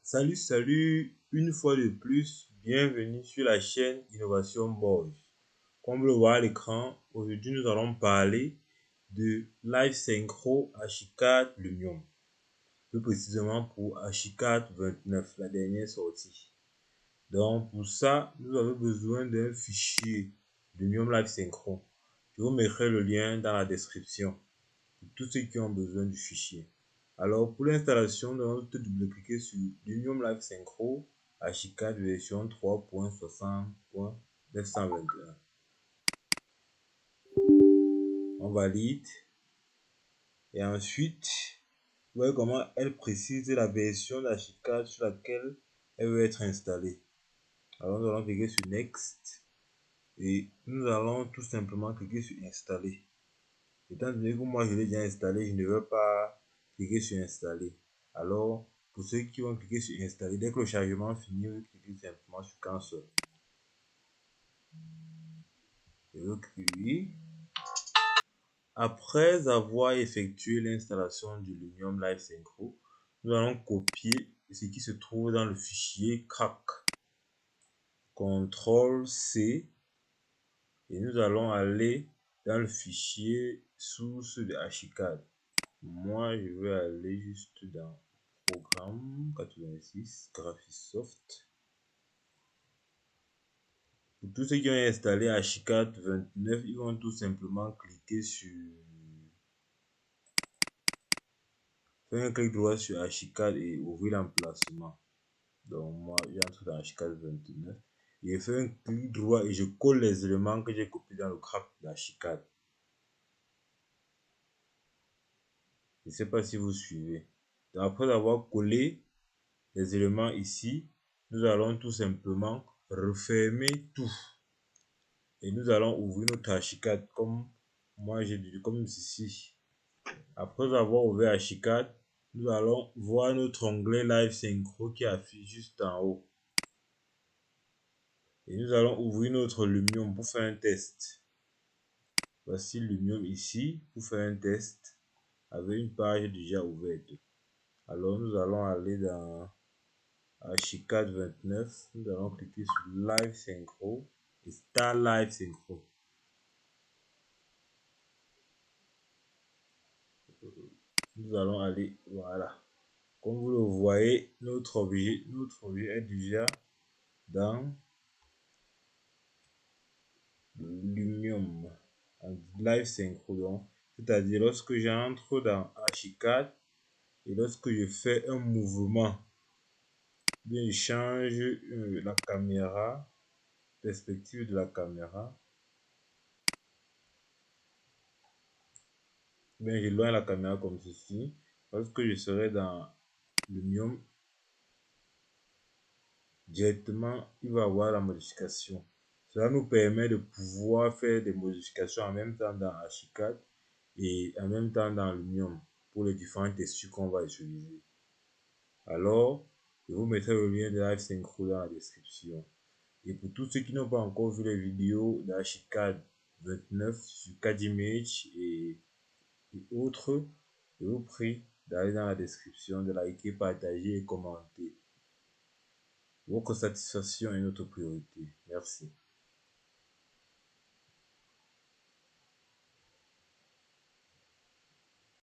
Salut, une fois de plus, bienvenue sur la chaîne Innovation Boys. Comme vous le voyez à l'écran, aujourd'hui nous allons parler de Live Synchro H4 Lumium, plus précisément pour H4 29, la dernière sortie. Donc pour ça, nous avons besoin d'un fichier Lumium Live Synchro. Je vous mettrai le lien dans la description pour tous ceux qui ont besoin du fichier. Alors pour l'installation, nous allons double-cliquer sur Lumium Live Synchro H4 version 3.60.921. On valide et ensuite vous voyez comment elle précise la version d'H4 sur laquelle elle veut être installée. Alors nous allons cliquer sur Next et nous allons tout simplement cliquer sur Installer. Étant donné que moi je l'ai déjà installé, je ne veux pas cliquer sur Installer. Alors, pour ceux qui vont cliquer sur Installer, dès que le chargement finit, vous cliquez simplement sur Cancel. Et vous cliquez. Après avoir effectué l'installation du Lumium Live Synchro, nous allons copier ce qui se trouve dans le fichier crack. CTRL-C et nous allons aller dans le fichier source de H4. Moi, je vais aller juste dans Programme 86, Graphisoft. Pour tous ceux qui ont installé H4 29, ils vont tout simplement cliquer sur... Faire un clic droit sur H4 et ouvrir l'emplacement. Donc moi, j'entre dans H4 29. Je fais un clic droit et je colle les éléments que j'ai copiés dans le crack d'H4. Je ne sais pas si vous suivez. Donc, après avoir collé les éléments ici, nous allons tout simplement refermer tout. Et nous allons ouvrir notre H4 comme moi j'ai dit, comme ceci. Après avoir ouvert H4, nous allons voir notre onglet Live Synchro qui affiche juste en haut. Et nous allons ouvrir notre Lumium pour faire un test. Voici Lumium ici pour faire un test avec une page déjà ouverte. Alors nous allons aller dans H4 29. Nous allons cliquer sur Live Synchro et Start Live Synchro. Nous allons aller, voilà. Comme vous le voyez, notre objet est déjà dans Lumium en Live Synchro. C'est-à-dire lorsque j'entre dans H4 et lorsque je fais un mouvement, bien je change la caméra, perspective de la caméra, bien j'éloigne la caméra comme ceci. Lorsque je serai dans Lumium, directement il va avoir la modification. Cela nous permet de pouvoir faire des modifications en même temps dans H4 et en même temps dans Lumium pour les différentes textures qu'on va utiliser. Alors, je vous mettrai le lien de Live Synchro dans la description. Et pour tous ceux qui n'ont pas encore vu les vidéos d'H4 29 sur CAD-Image et autres, je vous prie d'aller dans la description, de liker, partager et commenter. Votre satisfaction est notre priorité. Merci.